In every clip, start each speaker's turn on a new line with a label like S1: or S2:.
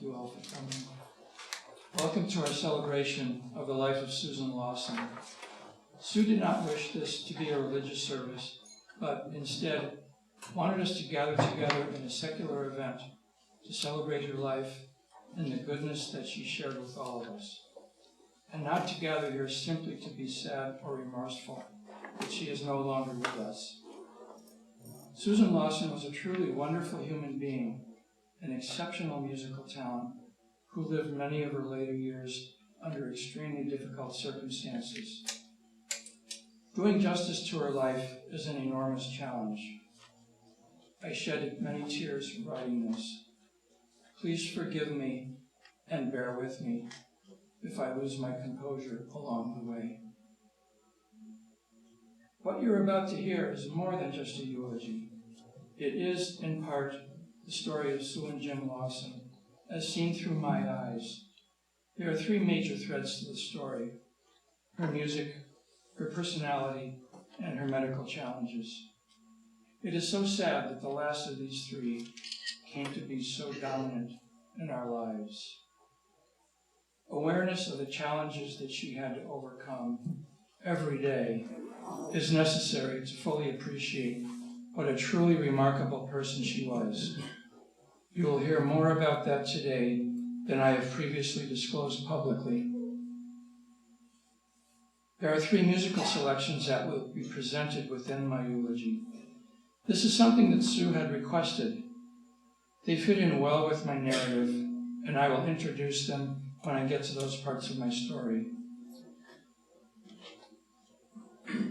S1: Thank you all for coming. Welcome to our celebration of the life of Susan Lawson. Sue did not wish this to be a religious service, but instead wanted us to gather together in a secular event to celebrate her life and the goodness that she shared with all of us, and not to gather here simply to be sad or remorseful that she is no longer with us. Susan Lawson was a truly wonderful human being, an exceptional musical talent who lived many of her later years under extremely difficult circumstances. Doing justice to her life is an enormous challenge. I shed many tears writing this. Please forgive me and bear with me if I lose my composure along the way. What you're about to hear is more than just a eulogy. It is, in part, the story of Sue and Jim Lawson, as seen through my eyes. There are three major threads to the story: her music, her personality, and her medical challenges. It is so sad that the last of these three came to be so dominant in our lives. Awareness of the challenges that she had to overcome every day is necessary to fully appreciate what a truly remarkable person she was. You will hear more about that today than I have previously disclosed publicly. There are three musical selections that will be presented within my eulogy. This is something that Sue had requested. They fit in well with my narrative, and I will introduce them when I get to those parts of my story.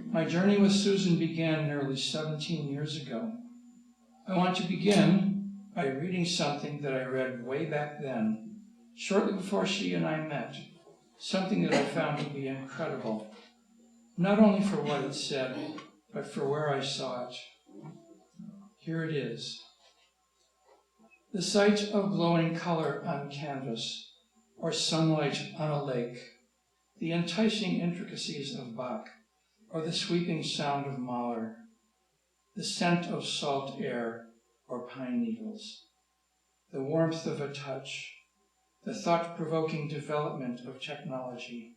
S1: My journey with Susan began nearly 17 years ago. I want to begin by reading something that I read way back then, shortly before she and I met, something that I found to be incredible, not only for what it said, but for where I saw it. Here it is. The sight of glowing color on canvas, or sunlight on a lake, the enticing intricacies of Bach, or the sweeping sound of Mahler, the scent of salt air or pine needles, the warmth of a touch, the thought-provoking development of technology,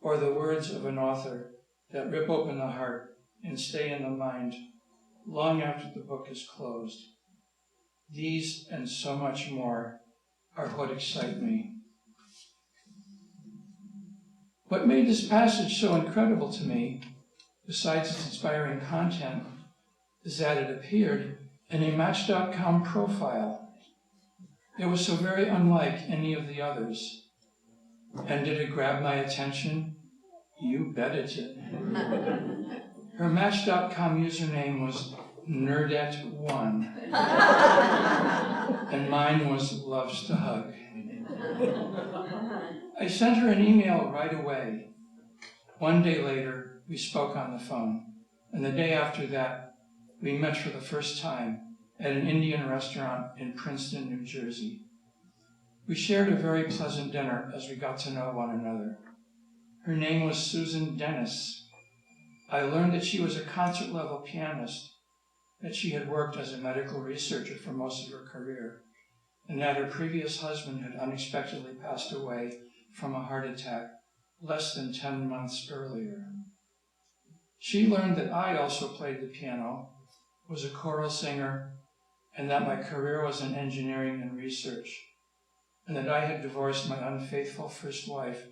S1: or the words of an author that rip open the heart and stay in the mind long after the book is closed. These and so much more are what excite me. What made this passage so incredible to me, besides its inspiring content, is that it appeared in a Match.com profile. It was so very unlike any of the others. And did it grab my attention? You bet it did. Her Match.com username was Nerdette1, and mine was Loves to Hug. I sent her an email right away. One day later, we spoke on the phone, and the day after that, we met for the first time at an Indian restaurant in Princeton, New Jersey. We shared a very pleasant dinner as we got to know one another. Her name was Susan Dennis. I learned that she was a concert-level pianist, that she had worked as a medical researcher for most of her career, and that her previous husband had unexpectedly passed away from a heart attack less than 10 months earlier. She learned that I also played the piano, was a choral singer, and that my career was in engineering and research, and that I had divorced my unfaithful first wife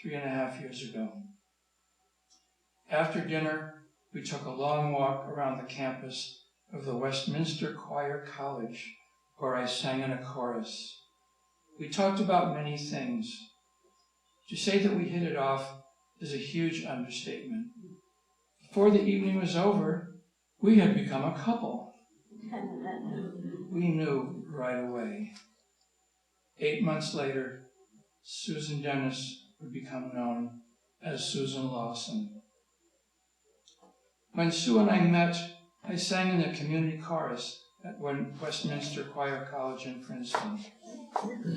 S1: 3.5 years ago. After dinner, we took a long walk around the campus of the Westminster Choir College, where I sang in a chorus. We talked about many things. To say that we hit it off is a huge understatement. Before the evening was over, we had become a couple. We knew right away. 8 months later, Susan Dennis would become known as Susan Lawson. When Sue and I met, I sang in the community chorus at Westminster Choir College in Princeton.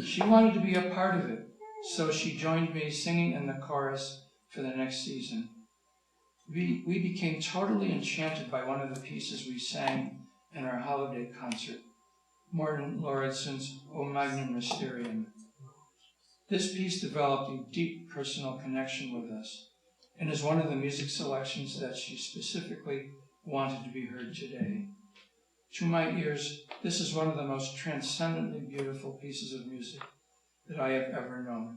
S1: She wanted to be a part of it, so she joined me singing in the chorus for the next season. We became totally enchanted by one of the pieces we sang in our holiday concert. Morten Lauridsen's O Magnum Mysterium. This piece developed a deep personal connection with us and is one of the music selections that she specifically wanted to be heard today. To my ears, this is one of the most transcendently beautiful pieces of music that I have ever known.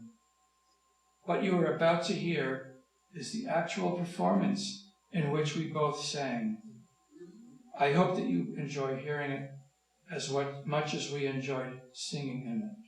S1: What you are about to hear is the actual performance in which we both sang. I hope that you enjoy hearing it as much as we enjoyed singing in it.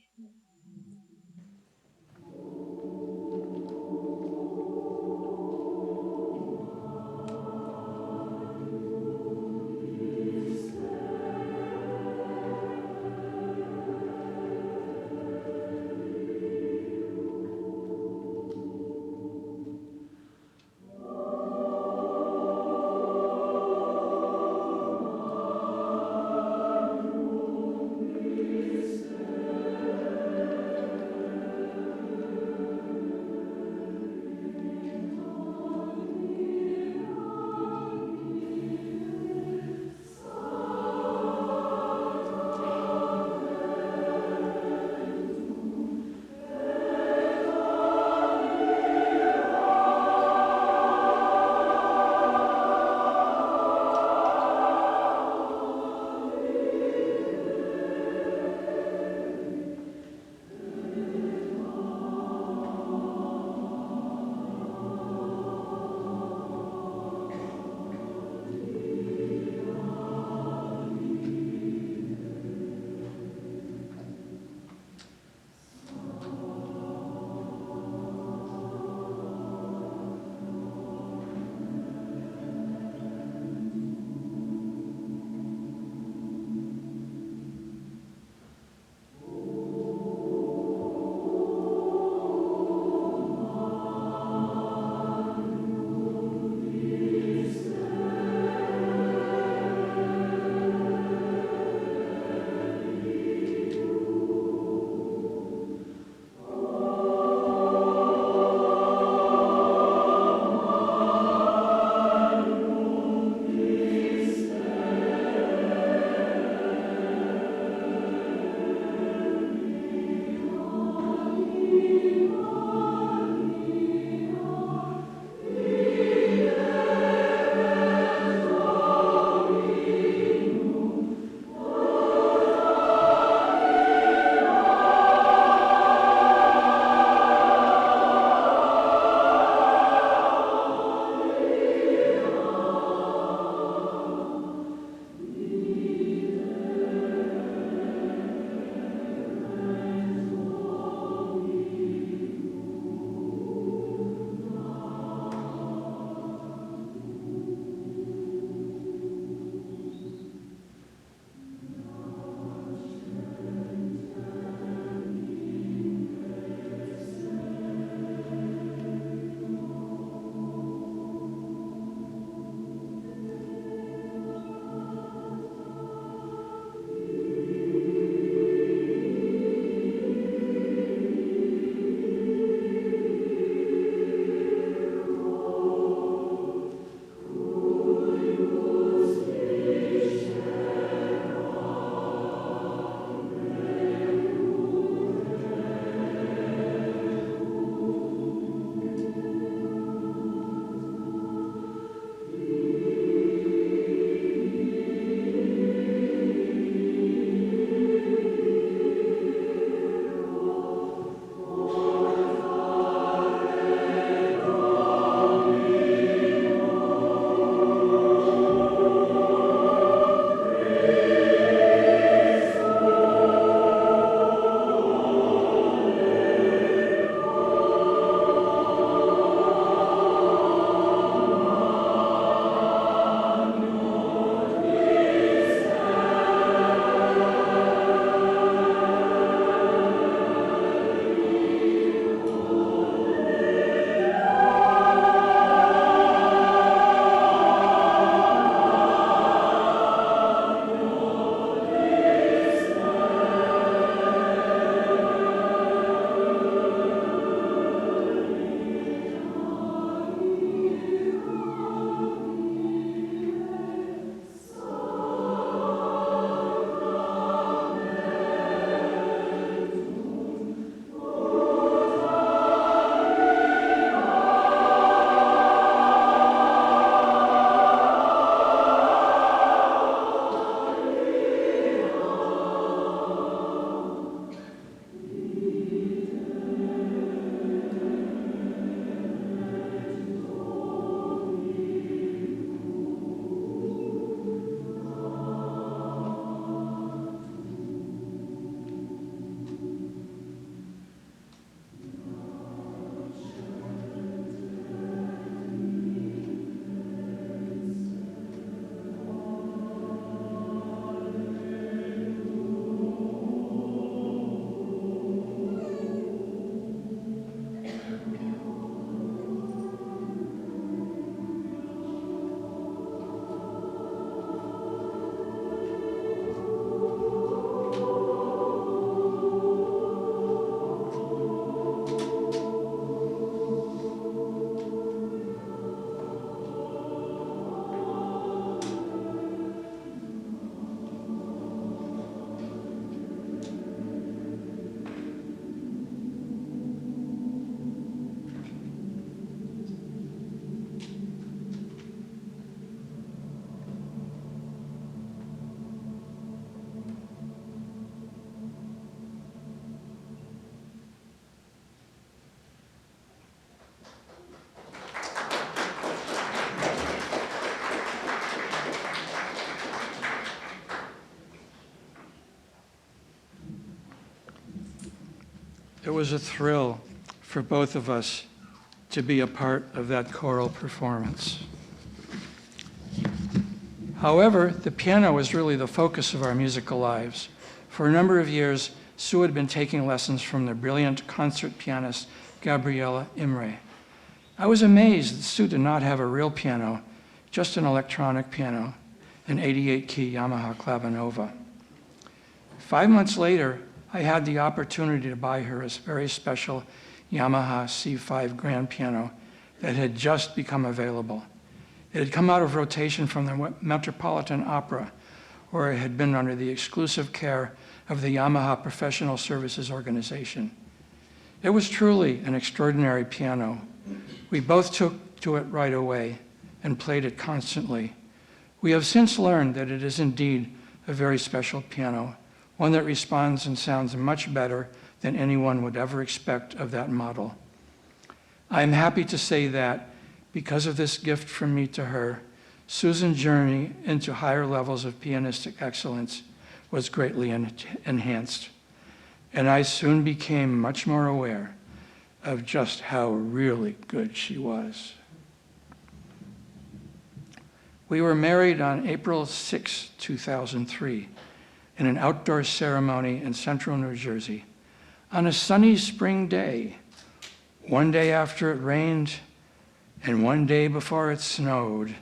S1: It was a thrill for both of us to be a part of that choral performance. However, the piano was really the focus of our musical lives. For a number of years, Sue had been taking lessons from the brilliant concert pianist Gabriele Imre. I was amazed that Sue did not have a real piano, just an electronic piano, an 88-key Yamaha Clavinova. 5 months later, I had the opportunity to buy her a very special Yamaha C5 grand piano that had just become available. It had come out of rotation from the Metropolitan Opera, where it had been under the exclusive care of the Yamaha Professional Services Organization. It was truly an extraordinary piano. We both took to it right away and played it constantly. We have since learned that it is indeed a very special piano, one that responds and sounds much better than anyone would ever expect of that model. I am happy to say that, because of this gift from me to her, Susan's journey into higher levels of pianistic excellence was greatly enhanced, and I soon became much more aware of just how really good she was. We were married on April 6, 2003, in an outdoor ceremony in central New Jersey, on a sunny spring day, one day after it rained, and one day before it snowed.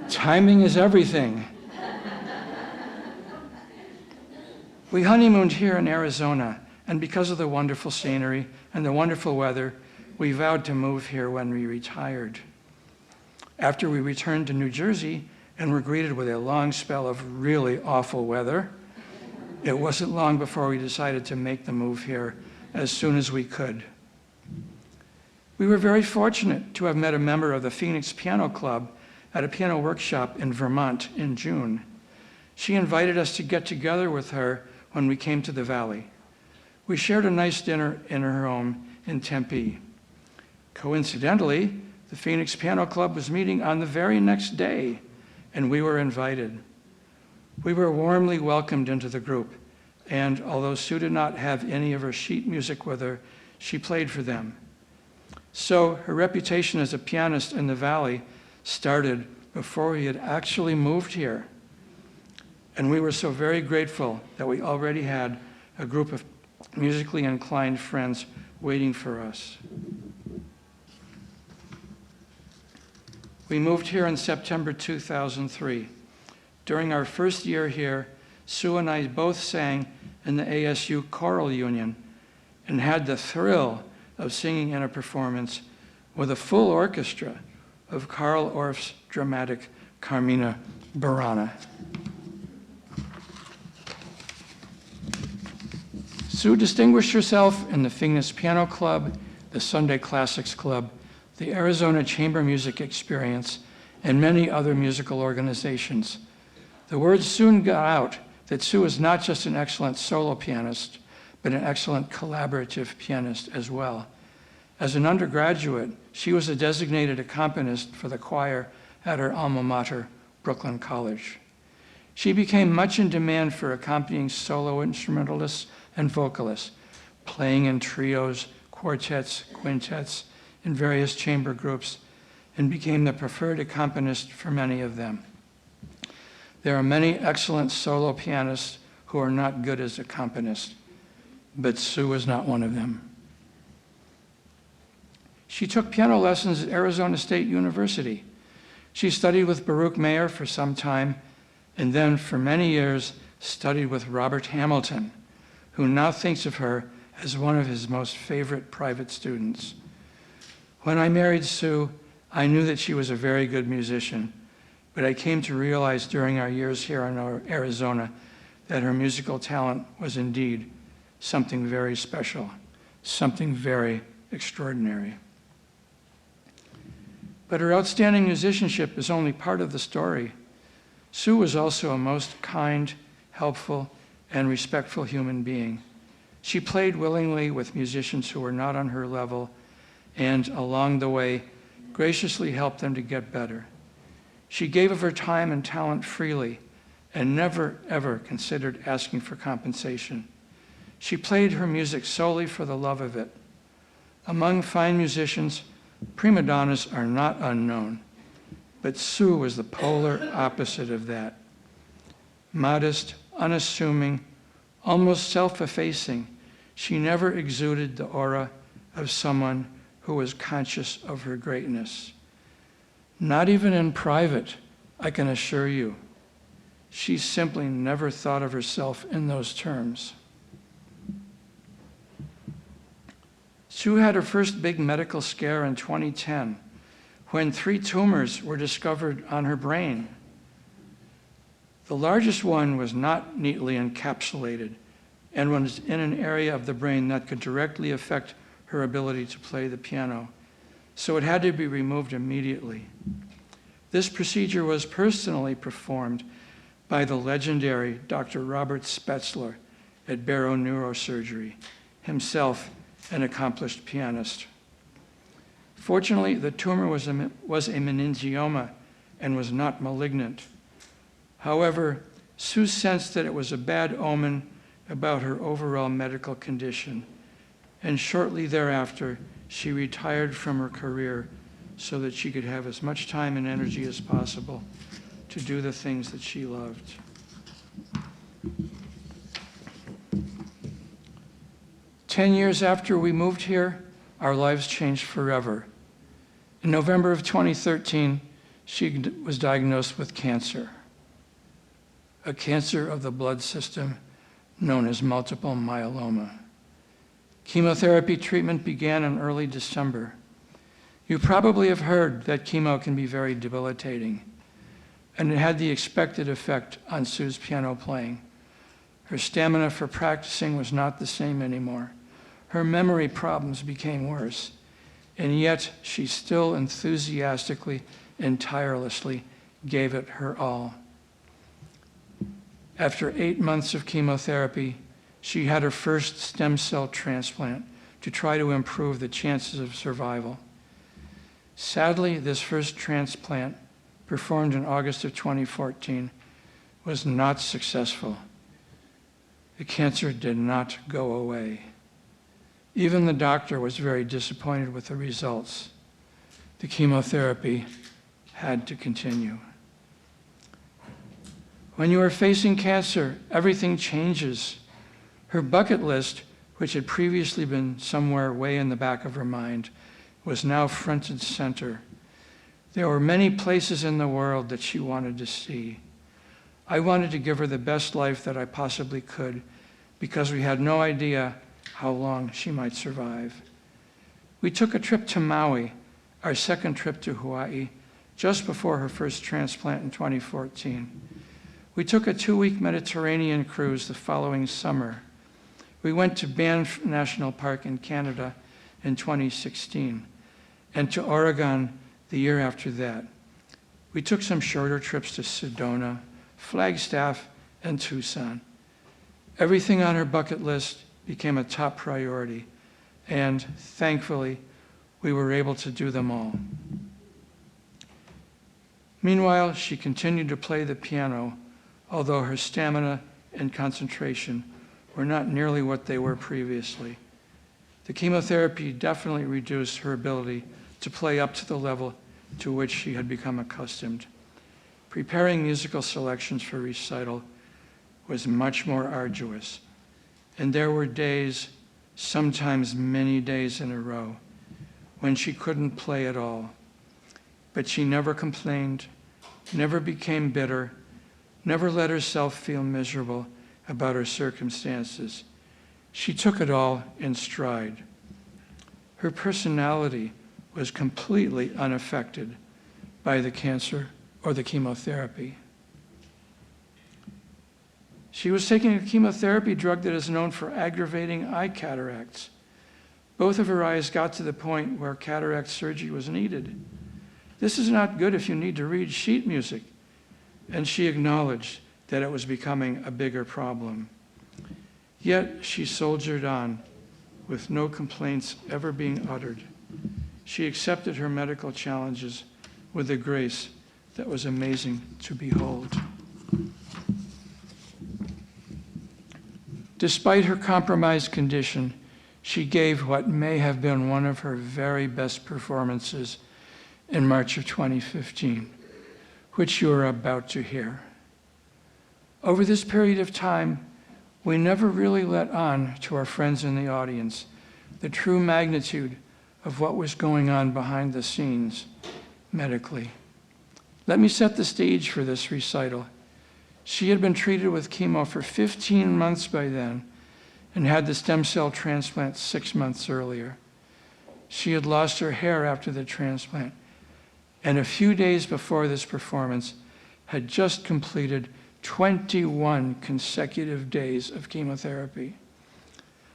S1: Timing is everything. We honeymooned here in Arizona, and because of the wonderful scenery and the wonderful weather, we vowed to move here when we retired. After we returned to New Jersey and were greeted with a long spell of really awful weather, it wasn't long before we decided to make the move here as soon as we could. We were very fortunate to have met a member of the Phoenix Piano Club at a piano workshop in Vermont in June. She invited us to get together with her when we came to the Valley. We shared a nice dinner in her home in Tempe. Coincidentally, the Phoenix Piano Club was meeting on the very next day, and we were invited. We were warmly welcomed into the group, and although Sue did not have any of her sheet music with her, she played for them. So her reputation as a pianist in the Valley started before we had actually moved here. And we were so very grateful that we already had a group of musically inclined friends waiting for us. We moved here in September 2003. During our first year here, Sue and I both sang in the ASU Choral Union and had the thrill of singing in a performance with a full orchestra of Carl Orff's dramatic Carmina Burana. Sue distinguished herself in the Phoenix Piano Club, the Sunday Classics Club, the Arizona Chamber Music Experience, and many other musical organizations. The word soon got out that Sue is not just an excellent solo pianist, but an excellent collaborative pianist as well. As an undergraduate, she was a designated accompanist for the choir at her alma mater, Brooklyn College. She became much in demand for accompanying solo instrumentalists and vocalists, playing in trios, quartets, quintets, in various chamber groups, and became the preferred accompanist for many of them. There are many excellent solo pianists who are not good as accompanists, but Sue is not one of them. She took piano lessons at Arizona State University. She studied with Baruch Mayer for some time, and then for many years studied with Robert Hamilton, who now thinks of her as one of his most favorite private students. When I married Sue, I knew that she was a very good musician, but I came to realize during our years here in Arizona that her musical talent was indeed something very special, something very extraordinary. But her outstanding musicianship is only part of the story. Sue was also a most kind, helpful, and respectful human being. She played willingly with musicians who were not on her level, and along the way, graciously helped them to get better. She gave of her time and talent freely, and never, ever considered asking for compensation. She played her music solely for the love of it. Among fine musicians, prima donnas are not unknown, but Sue was the polar opposite of that. Modest, unassuming, almost self-effacing, she never exuded the aura of someone who was conscious of her greatness. Not even in private, I can assure you. She simply never thought of herself in those terms. Sue had her first big medical scare in 2010 when 3 tumors were discovered on her brain. The largest one was not neatly encapsulated and was in an area of the brain that could directly affect her ability to play the piano, so it had to be removed immediately. This procedure was personally performed by the legendary Dr. Robert Spetzler at Barrow Neurosurgery, himself an accomplished pianist. Fortunately, the tumor was a meningioma and was not malignant. However, Sue sensed that it was a bad omen about her overall medical condition, and shortly thereafter, she retired from her career so that she could have as much time and energy as possible to do the things that she loved. Ten years after we moved here, our lives changed forever. In November of 2013, she was diagnosed with cancer, a cancer of the blood system known as multiple myeloma. Chemotherapy treatment began in early December. You probably have heard that chemo can be very debilitating, and it had the expected effect on Sue's piano playing. Her stamina for practicing was not the same anymore. Her memory problems became worse, and yet she still enthusiastically and tirelessly gave it her all. After 8 months of chemotherapy, she had her first stem cell transplant to try to improve the chances of survival. Sadly, this first transplant, performed in August of 2014, was not successful. The cancer did not go away. Even the doctor was very disappointed with the results. The chemotherapy had to continue. When you are facing cancer, everything changes. Her bucket list, which had previously been somewhere way in the back of her mind, was now front and center. There were many places in the world that she wanted to see. I wanted to give her the best life that I possibly could because we had no idea how long she might survive. We took a trip to Maui, our second trip to Hawaii, just before her first transplant in 2014. We took a 2-week Mediterranean cruise the following summer. We went to Banff National Park in Canada in 2016 and to Oregon the year after that. We took some shorter trips to Sedona, Flagstaff, and Tucson. Everything on her bucket list became a top priority, and thankfully, we were able to do them all. Meanwhile, she continued to play the piano, although her stamina and concentration were not nearly what they were previously. The chemotherapy definitely reduced her ability to play up to the level to which she had become accustomed. Preparing musical selections for recital was much more arduous, and there were days, sometimes many days in a row, when she couldn't play at all. But she never complained, never became bitter, never let herself feel miserable about her circumstances. She took it all in stride. Her personality was completely unaffected by the cancer or the chemotherapy. She was taking a chemotherapy drug that is known for aggravating eye cataracts. Both of her eyes got to the point where cataract surgery was needed. This is not good if you need to read sheet music. And she acknowledged that it was becoming a bigger problem. Yet she soldiered on, with no complaints ever being uttered. She accepted her medical challenges with a grace that was amazing to behold. Despite her compromised condition, she gave what may have been one of her very best performances in March of 2015, which you are about to hear. Over this period of time, we never really let on to our friends in the audience the true magnitude of what was going on behind the scenes medically. Let me set the stage for this recital. She had been treated with chemo for 15 months by then and had the stem cell transplant 6 months earlier. She had lost her hair after the transplant, and a few days before this performance had just completed 21 consecutive days of chemotherapy.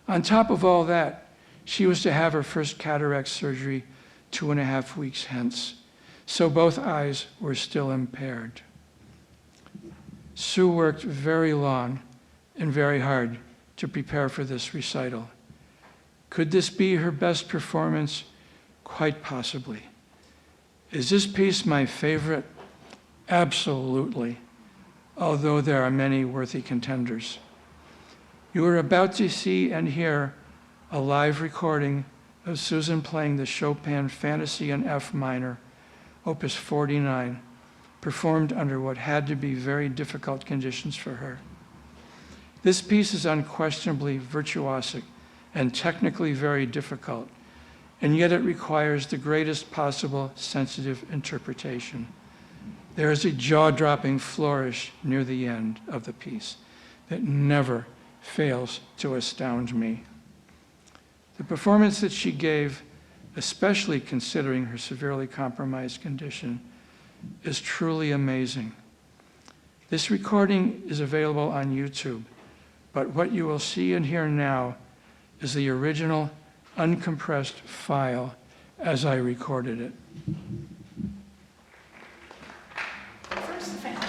S1: On top of all that, she was to have her first cataract surgery 2.5 weeks hence, so both eyes were still impaired. Sue worked very long and very hard to prepare for this recital. Could this be her best performance? Quite possibly. Is this piece my favorite? Absolutely, although there are many worthy contenders. You are about to see and hear a live recording of Susan playing the Chopin Fantasie in F minor, Opus 49, performed under what had to be very difficult conditions for her. This piece is unquestionably virtuosic and technically very difficult, and yet it requires the greatest possible sensitive interpretation. There is a jaw-dropping flourish near the end of the piece that never fails to astound me. The performance that she gave, especially considering her severely compromised condition, is truly amazing. This recording is available on YouTube, but what you will see and hear now is the original uncompressed file as I recorded it.
S2: First, Fantasie.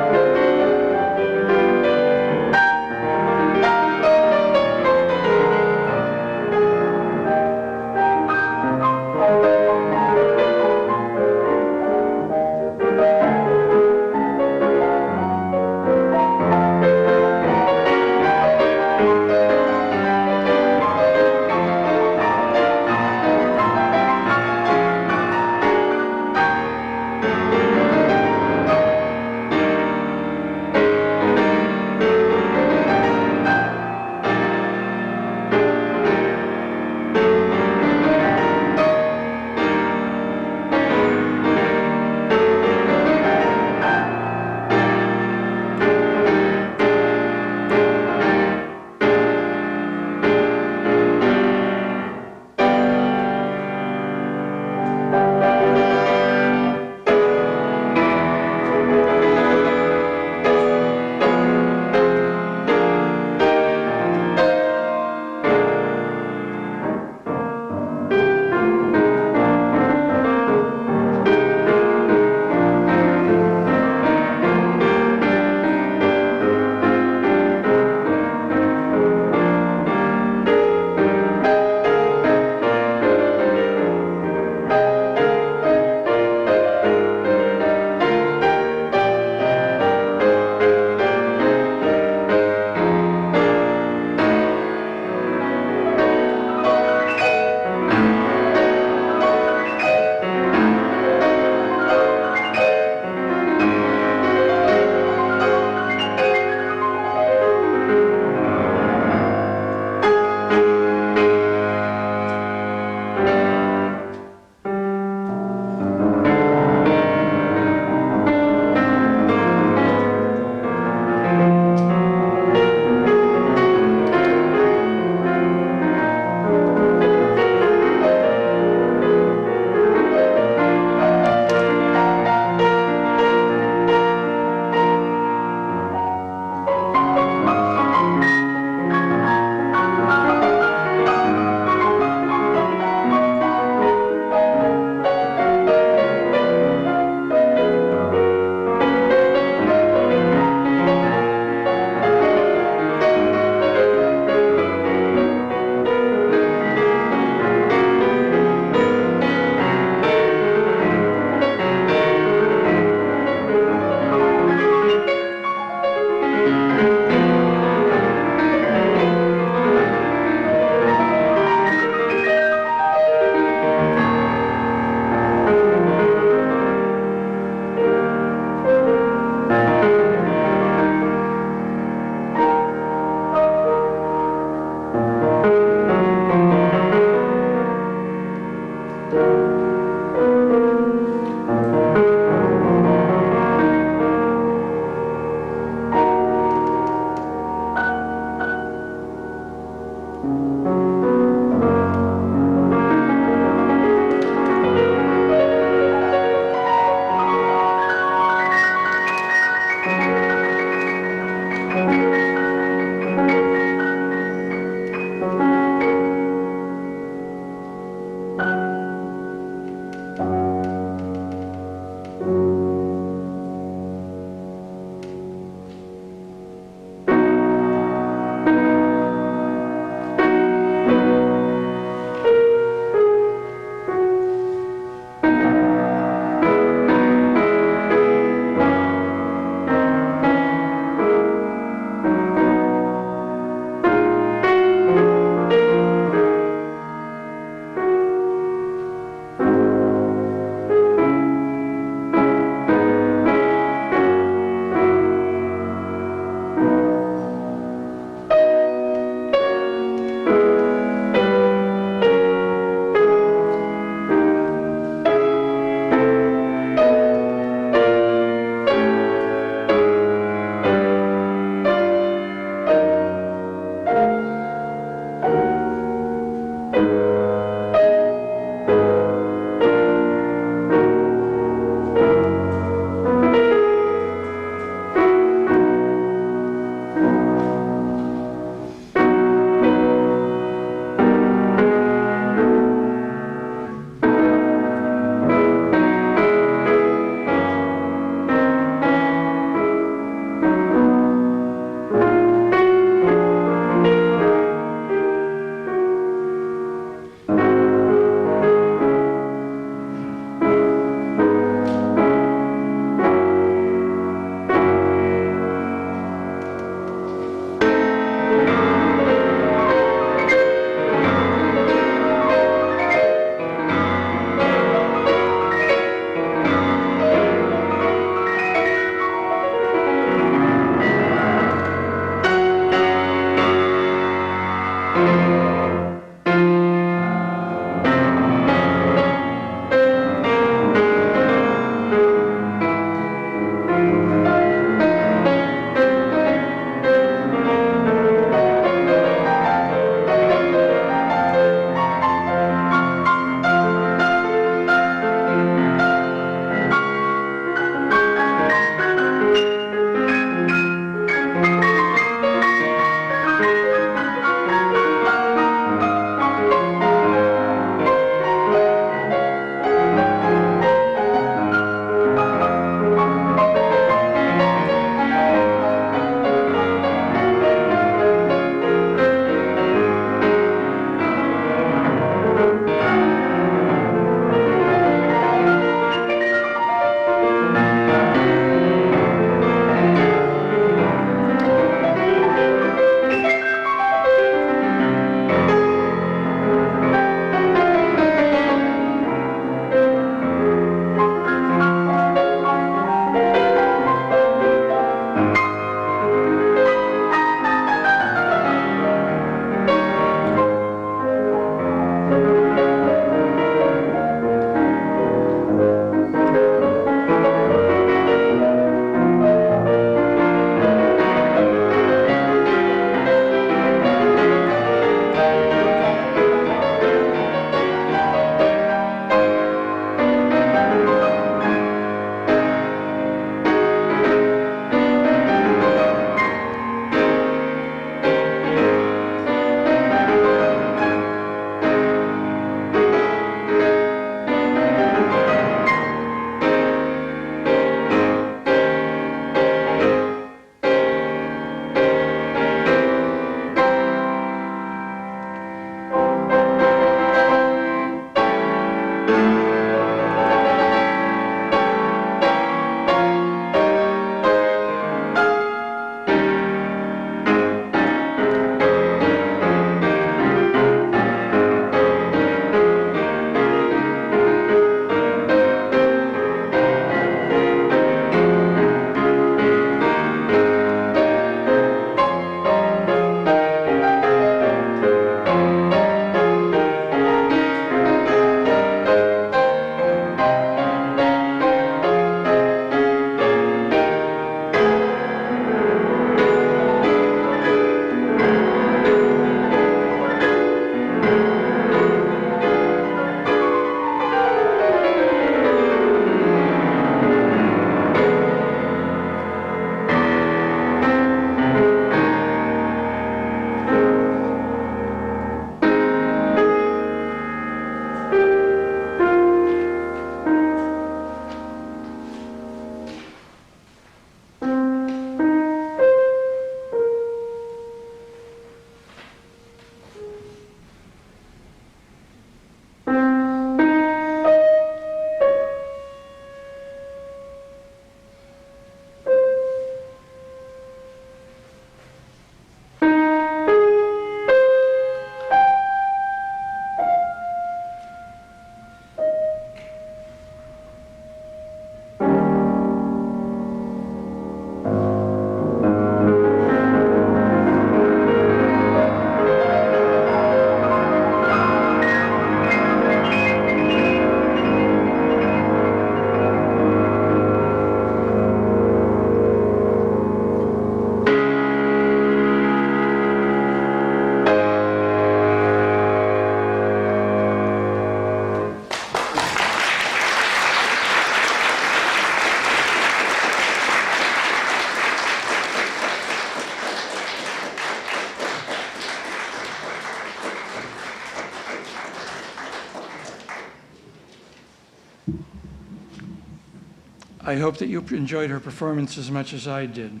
S1: I hope that you enjoyed her performance as much as I did.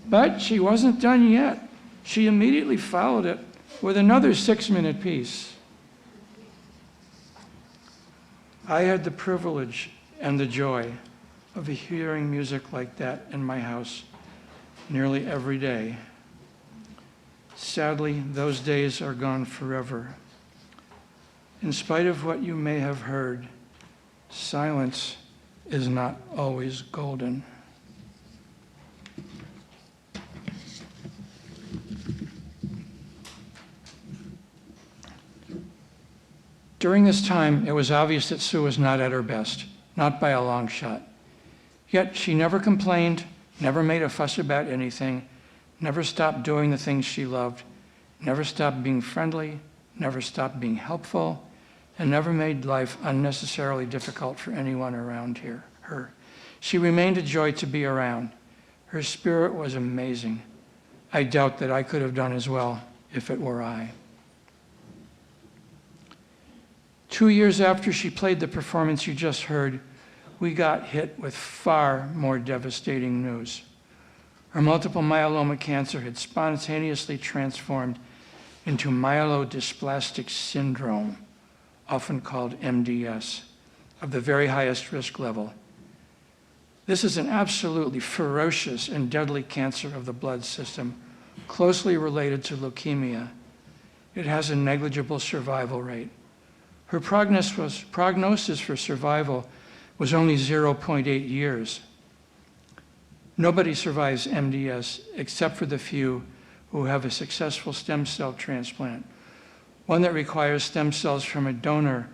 S1: But she wasn't done yet. She immediately followed it with another 6-minute piece. I had the privilege and the joy of hearing music like that in my house nearly every day. Sadly, those days are gone forever. In spite of what you may have heard, silence is not always golden. During this time, it was obvious that Sue was not at her best, not by a long shot. Yet she never complained, never made a fuss about anything, never stopped doing the things she loved, never stopped being friendly, never stopped being helpful, and never made life unnecessarily difficult for anyone around her. She remained a joy to be around. Her spirit was amazing. I doubt that I could have done as well if it were I. 2 years after she played the performance you just heard, we got hit with far more devastating news. Her multiple myeloma cancer had spontaneously transformed into myelodysplastic syndrome, often called MDS, of the very highest risk level. This is an absolutely ferocious and deadly cancer of the blood system, closely related to leukemia. It has a negligible survival rate. Her prognosis for survival was only 0.8 years. Nobody survives MDS except for the few who have a successful stem cell transplant, one that requires stem cells from a donor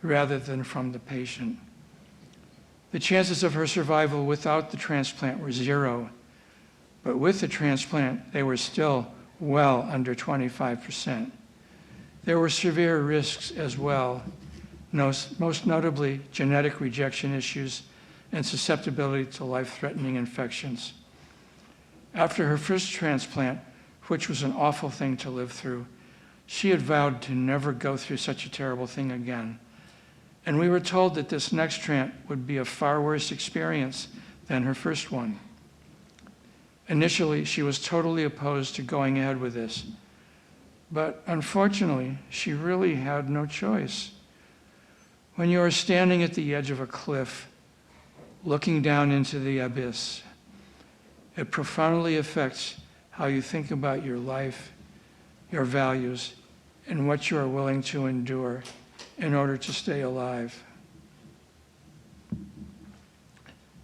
S1: rather than from the patient. The chances of her survival without the transplant were 0, but with the transplant, they were still well under 25%. There were severe risks as well, most notably genetic rejection issues and susceptibility to life-threatening infections. After her first transplant, which was an awful thing to live through, she had vowed to never go through such a terrible thing again. And we were told that this next transplant would be a far worse experience than her first one. Initially, she was totally opposed to going ahead with this. But unfortunately, she really had no choice. When you are standing at the edge of a cliff, looking down into the abyss, it profoundly affects how you think about your life, your values, and what you are willing to endure in order to stay alive.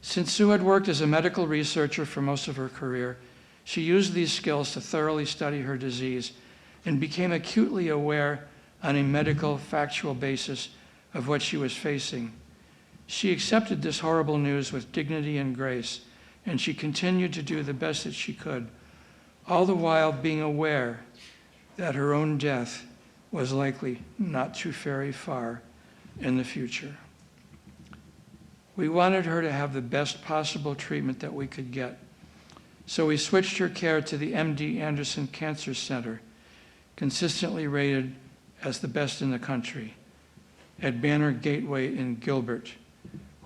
S1: Since Sue had worked as a medical researcher for most of her career, she used these skills to thoroughly study her disease and became acutely aware on a medical, factual basis of what she was facing. She accepted this horrible news with dignity and grace, and she continued to do the best that she could, all the while being aware that her own death was likely not too very far in the future. We wanted her to have the best possible treatment that we could get, so we switched her care to the MD Anderson Cancer Center, consistently rated as the best in the country, at Banner Gateway in Gilbert,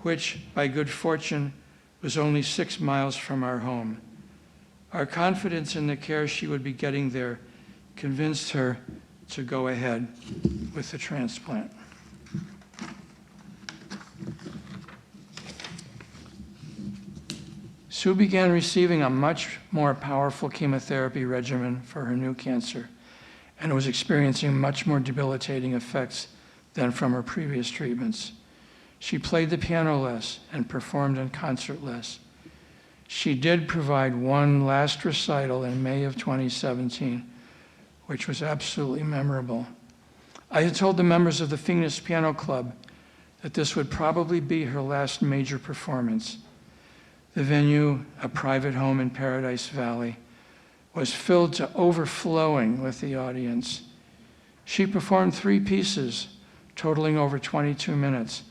S1: which, by good fortune, was only 6 miles from our home. Our confidence in the care she would be getting there convinced her to go ahead with the transplant. Sue began receiving a much more powerful chemotherapy regimen for her new cancer, and was experiencing much more debilitating effects than from her previous treatments. She played the piano less and performed in concert less. She did provide one last recital in May of 2017, which was absolutely memorable. I had told the members of the Phoenix Piano Club that this would probably be her last major performance. The venue, a private home in Paradise Valley, was filled to overflowing with the audience. She performed 3 pieces, totaling over 22 minutes,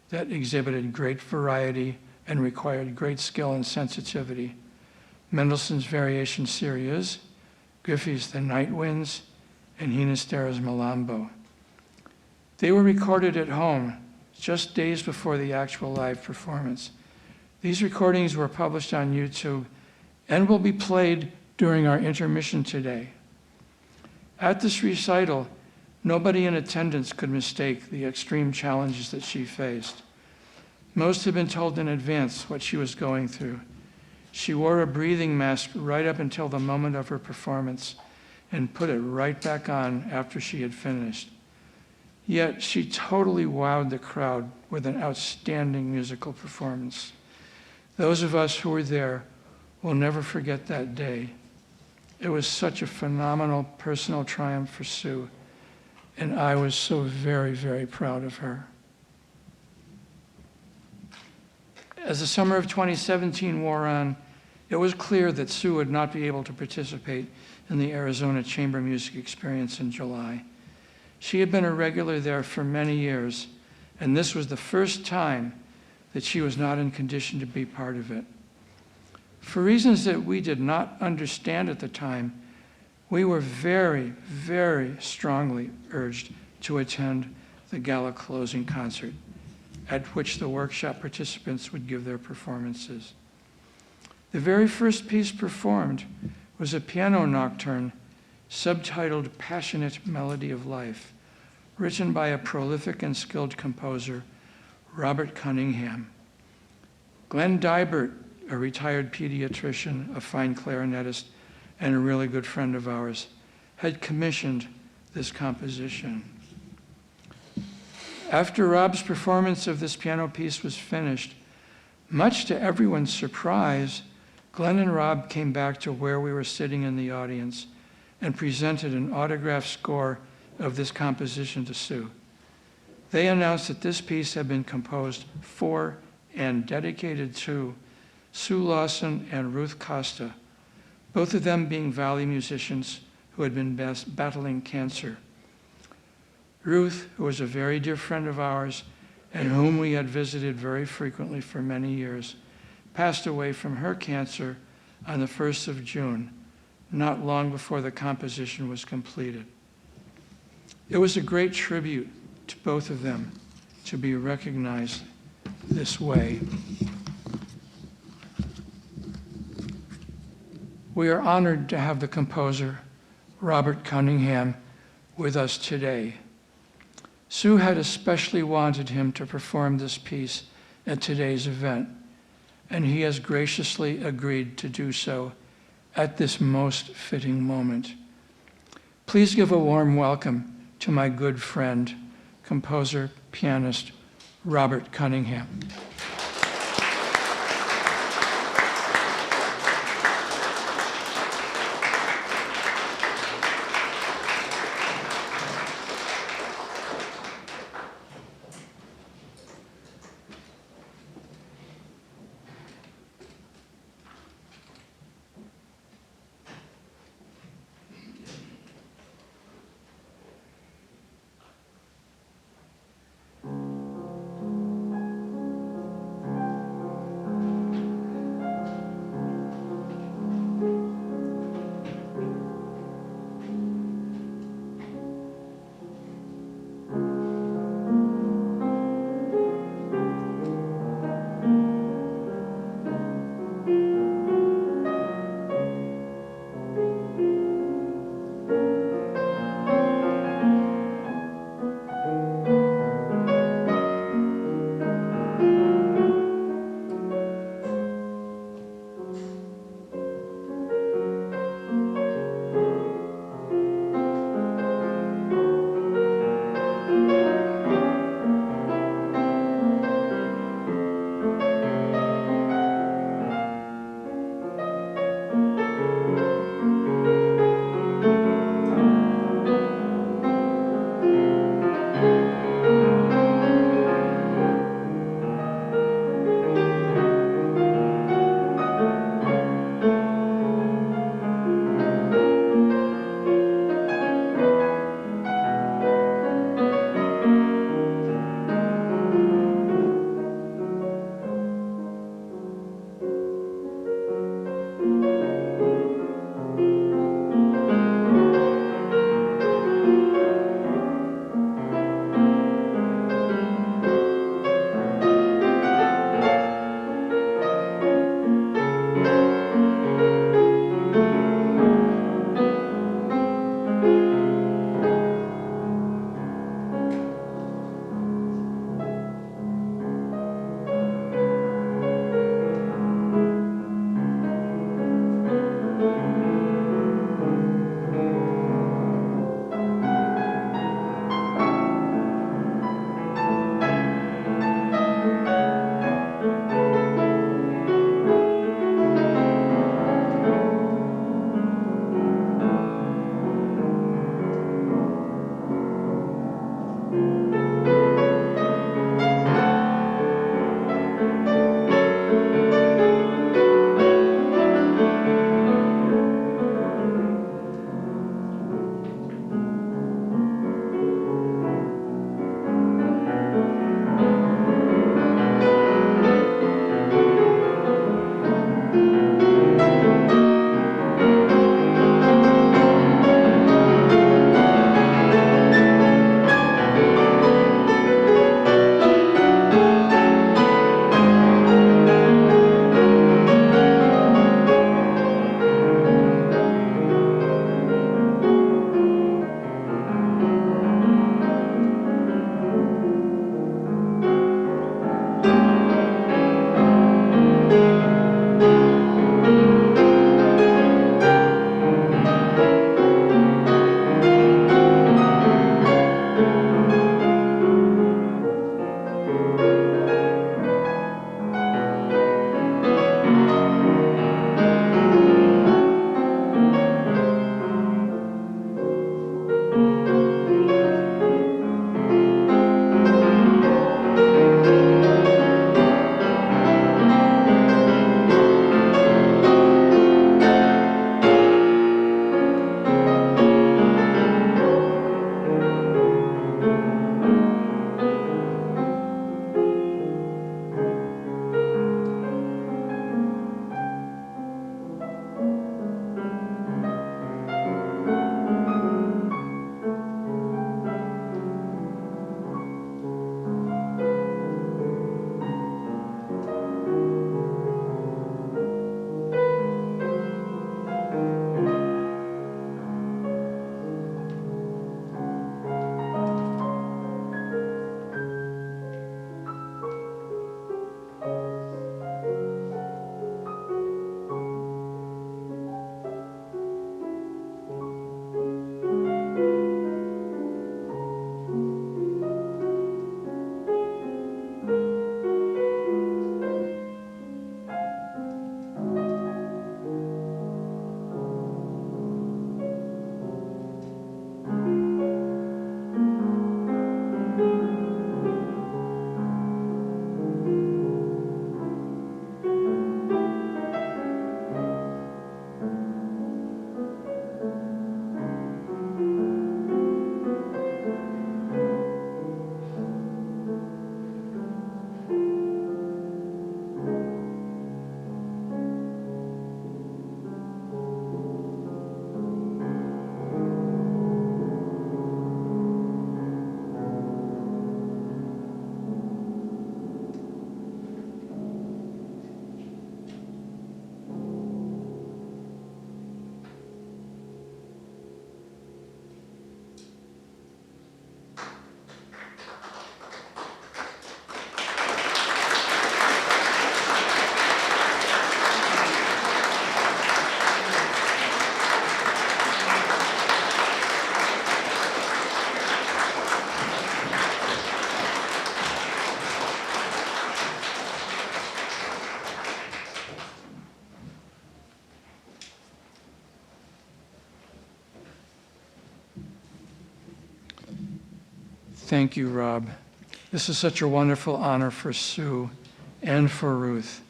S1: that exhibited great variety and required great skill and sensitivity. Mendelssohn's Variation Series, Griffey's The Night Winds, and Ginastera's Malambo. They were recorded at home just days before the actual live performance. These recordings were published on YouTube and will be played during our intermission today. At this recital, nobody in attendance could mistake the extreme challenges that she faced. Most had been told in advance what she was going through. She wore a breathing mask right up until the moment of her performance and put it right back on after she had finished. Yet she totally wowed the crowd with an outstanding musical performance. Those of us who were there will never forget that day. It was such a phenomenal personal triumph for Sue, and I was so very, very proud of her. As the summer of 2017 wore on, it was clear that Sue would not be able to participate in the Arizona Chamber Music Experience in July. She had been a regular there for many years, and this was the first time that she was not in condition to be part of it. For reasons that we did not understand at the time, we were very, very strongly urged to attend the gala closing concert, at which the workshop participants would give their performances. The very first piece performed was a piano nocturne subtitled Passionate Melody of Life, written by a prolific and skilled composer, Robert Cunningham. Glenn Dybert, a retired pediatrician, a fine clarinetist, and a really good friend of ours, had commissioned this composition. After Rob's performance of this piano piece was finished, much to everyone's surprise, Glenn and Rob came back to where we were sitting in the audience and presented an autographed score of this composition to Sue. They announced that this piece had been composed for and dedicated to Sue Lawson and Ruth Costa, both of them being Valley musicians who had been battling cancer. Ruth, who was a very dear friend of ours and whom we had visited very frequently for many years, passed away from her cancer on the 1st of June, not long before the composition was completed. It was a great tribute to both of them to be recognized this way. We are honored to have the composer, Robert Cunningham, with us today. Sue had especially wanted him to perform this piece at today's event, and he has graciously agreed to do so at this most fitting moment. Please give a warm welcome to my good friend, composer, pianist, Robert Cunningham. Thank you, Rob. This is such a wonderful honor for Sue and for Ruth,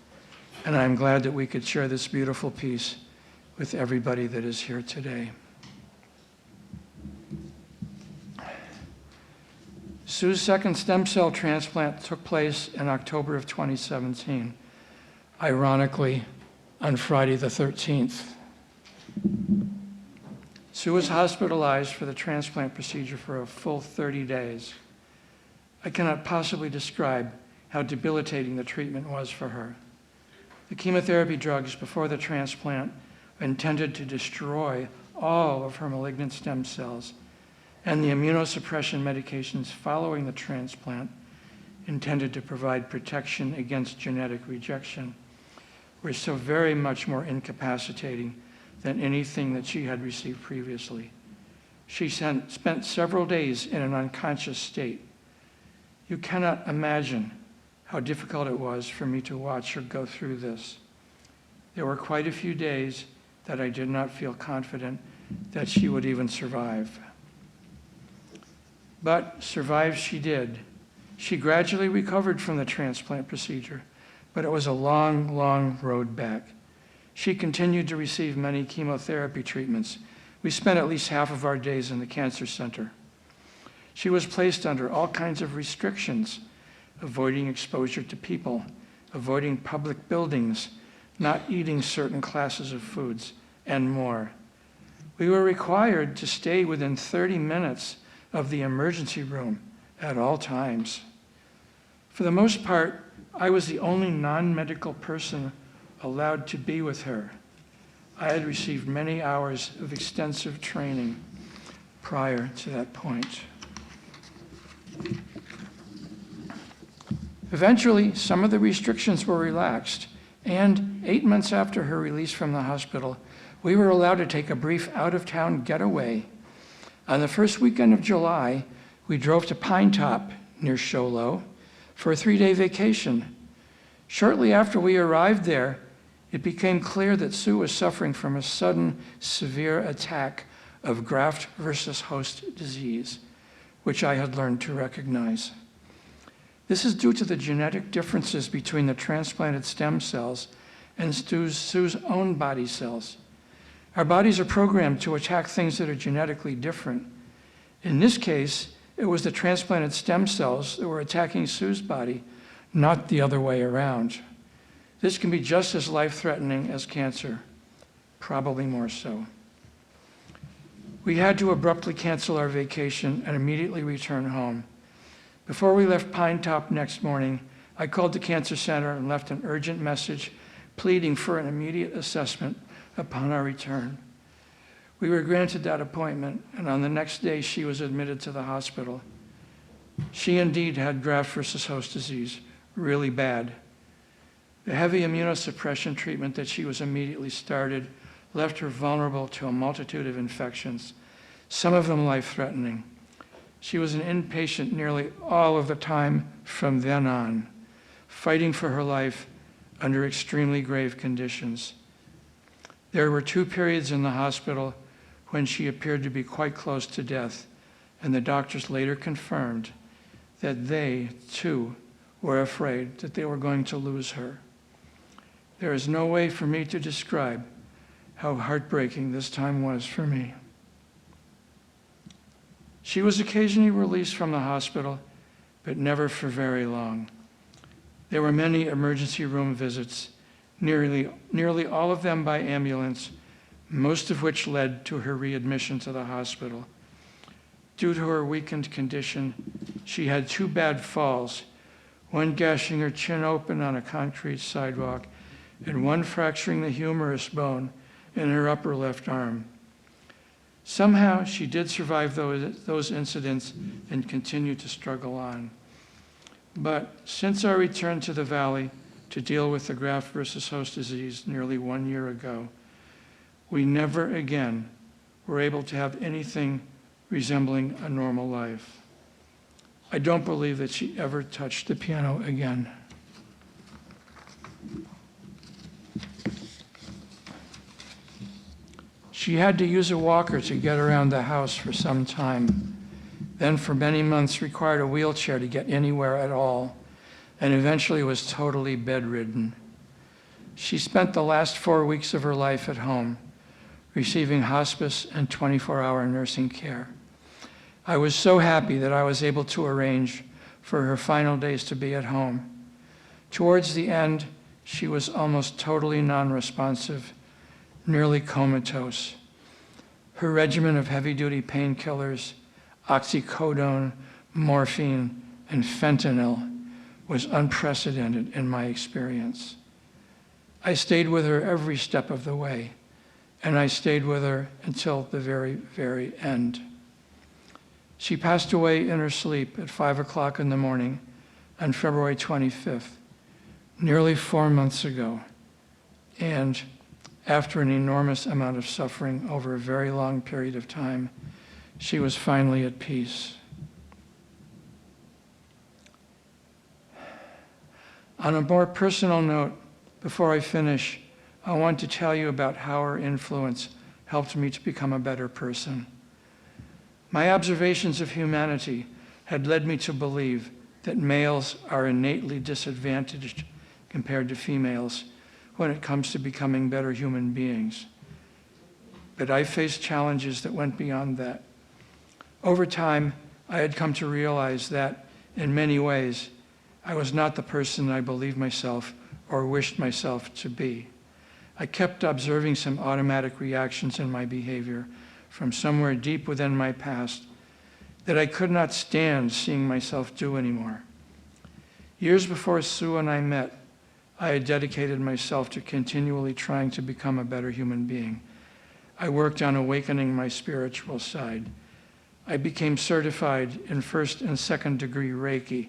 S1: and I'm glad that we could share this beautiful piece with everybody that is here today. Sue's second stem cell transplant took place in October of 2017, ironically, on Friday the 13th. Sue was hospitalized for the transplant procedure for a full 30 days. I cannot possibly describe how debilitating the treatment was for her. The chemotherapy drugs before the transplant were intended to destroy all of her malignant stem cells, and the immunosuppression medications following the transplant, intended to provide protection against genetic rejection, were so very much more incapacitating than anything that she had received previously. She spent several days in an unconscious state. You cannot imagine how difficult it was for me to watch her go through this. There were quite a few days that I did not feel confident that she would even survive. But survive she did. She gradually recovered from the transplant procedure, but it was a long, long road back. She continued to receive many chemotherapy treatments. We spent at least half of our days in the cancer center. She was placed under all kinds of restrictions, avoiding exposure to people, avoiding public buildings, not eating certain classes of foods, and more. We were required to stay within 30 minutes of the emergency room at all times. For the most part, I was the only non-medical person allowed to be with her. I had received many hours of extensive training prior to that point. Eventually, some of the restrictions were relaxed, and 8 months after her release from the hospital, we were allowed to take a brief out-of-town getaway. On the first weekend of July, we drove to Pine Top, near Show Low, for a 3-day vacation. Shortly after we arrived there, it became clear that Sue was suffering from a sudden, severe attack of graft versus host disease, which I had learned to recognize. This is due to the genetic differences between the transplanted stem cells and Sue's own body cells. Our bodies are programmed to attack things that are genetically different. In this case, it was the transplanted stem cells that were attacking Sue's body, not the other way around. This can be just as life-threatening as cancer, probably more so. We had to abruptly cancel our vacation and immediately return home. Before we left Pine Top next morning, I called the cancer center and left an urgent message pleading for an immediate assessment upon our return. We were granted that appointment, and on the next day, she was admitted to the hospital. She indeed had graft versus host disease, really bad. The heavy immunosuppression treatment that she was immediately started left her vulnerable to a multitude of infections, some of them life-threatening. She was an inpatient nearly all of the time from then on, fighting for her life under extremely grave conditions. There were 2 periods in the hospital when she appeared to be quite close to death, and the doctors later confirmed that they, too, were afraid that they were going to lose her. There is no way for me to describe how heartbreaking this time was for me. She was occasionally released from the hospital, but never for very long. There were many emergency room visits, nearly all of them by ambulance, most of which led to her readmission to the hospital. Due to her weakened condition, she had 2 bad falls, one gashing her chin open on a concrete sidewalk, and one fracturing the humerus bone in her upper left arm. Somehow, she did survive those incidents and continued to struggle on. But since our return to the valley to deal with the graft versus host disease nearly 1 year ago, we never again were able to have anything resembling a normal life. I don't believe that she ever touched the piano again. She had to use a walker to get around the house for some time. then for many months required a wheelchair to get anywhere at all, and eventually was totally bedridden. She spent the last 4 weeks of her life at home, receiving hospice and 24-hour nursing care. I was so happy that I was able to arrange for her final days to be at home. Towards the end, she was almost totally non-responsive, nearly comatose. Her regimen of heavy-duty painkillers, oxycodone, morphine, and fentanyl was unprecedented in my experience. I stayed with her every step of the way, and I stayed with her until the very, very end. She passed away in her sleep at 5 o'clock in the morning on February 25th, nearly 4 months ago, and after an enormous amount of suffering over a very long period of time, she was finally at peace. On a more personal note, before I finish, I want to tell you about how her influence helped me to become a better person. My observations of humanity had led me to believe that males are innately disadvantaged compared to females when it comes to becoming better human beings. But I faced challenges that went beyond that. Over time, I had come to realize that, in many ways, I was not the person I believed myself or wished myself to be. I kept observing some automatic reactions in my behavior from somewhere deep within my past that I could not stand seeing myself do anymore. Years before Sue and I met, I had dedicated myself to continually trying to become a better human being. I worked on awakening my spiritual side. I became certified in first and second degree Reiki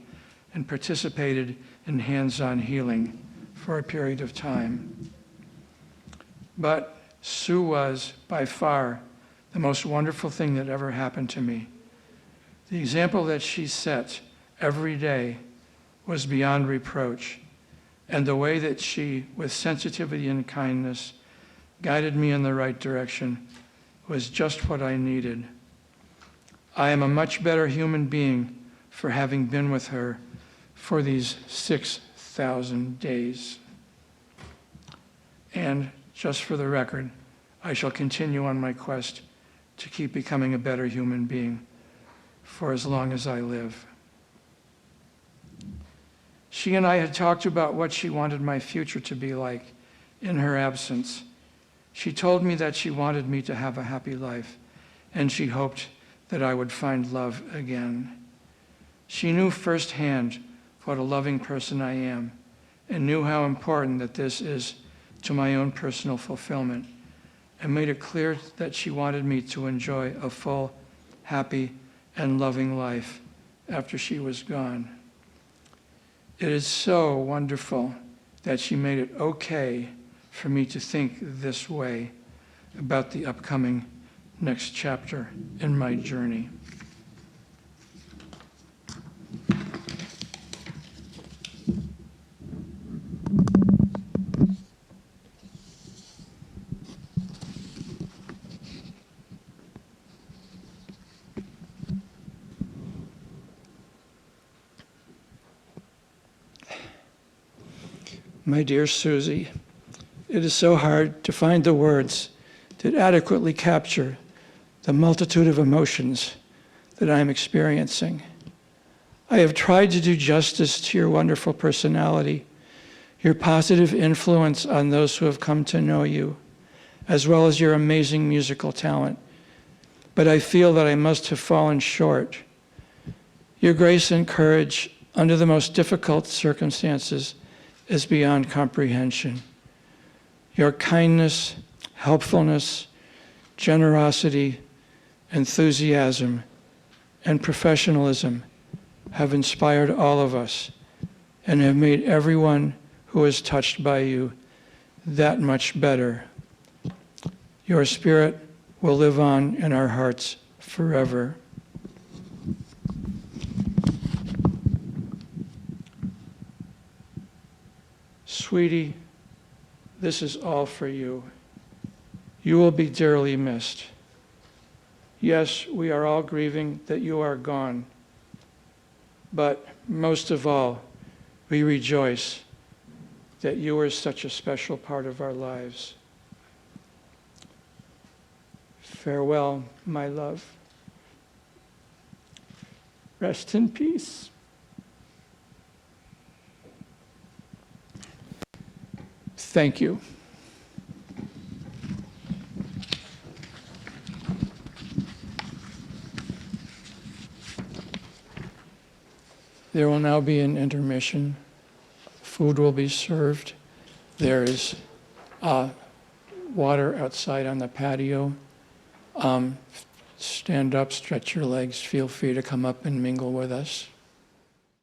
S1: and participated in hands-on healing for a period of time. But Sue was, by far, the most wonderful thing that ever happened to me. The example that she set every day was beyond reproach, and the way that she, with sensitivity and kindness, guided me in the right direction was just what I needed. I am a much better human being for having been with her for these 6,000 days. And just for the record, I shall continue on my quest to keep becoming a better human being for as long as I live. She and I had talked about what she wanted my future to be like in her absence. She told me that she wanted me to have a happy life, and she hoped that I would find love again. She knew firsthand what a loving person I am, and knew how important that this is to my own personal fulfillment, and made it clear that she wanted me to enjoy a full, happy, and loving life after she was gone. It is so wonderful that she made it okay for me to think this way about the upcoming next chapter in my journey. My dear Susie, it is so hard to find the words that adequately capture the multitude of emotions that I am experiencing. I have tried to do justice to your wonderful personality, your positive influence on those who have come to know you, as well as your amazing musical talent, but I feel that I must have fallen short. Your grace and courage under the most difficult circumstances is beyond comprehension. Your kindness, helpfulness, generosity, enthusiasm, and professionalism have inspired all of us and have made everyone who is touched by you that much better. Your spirit will live on in our hearts forever. Sweetie, this is all for you. You will be dearly missed. Yes, we are all grieving that you are gone. But most of all, we rejoice that you are such a special part of our lives. Farewell, my love. Rest in peace. Thank you. There will now be an intermission. Food will be served. There is water outside on the patio. Stand up, stretch your legs. Feel free to come up and mingle with us.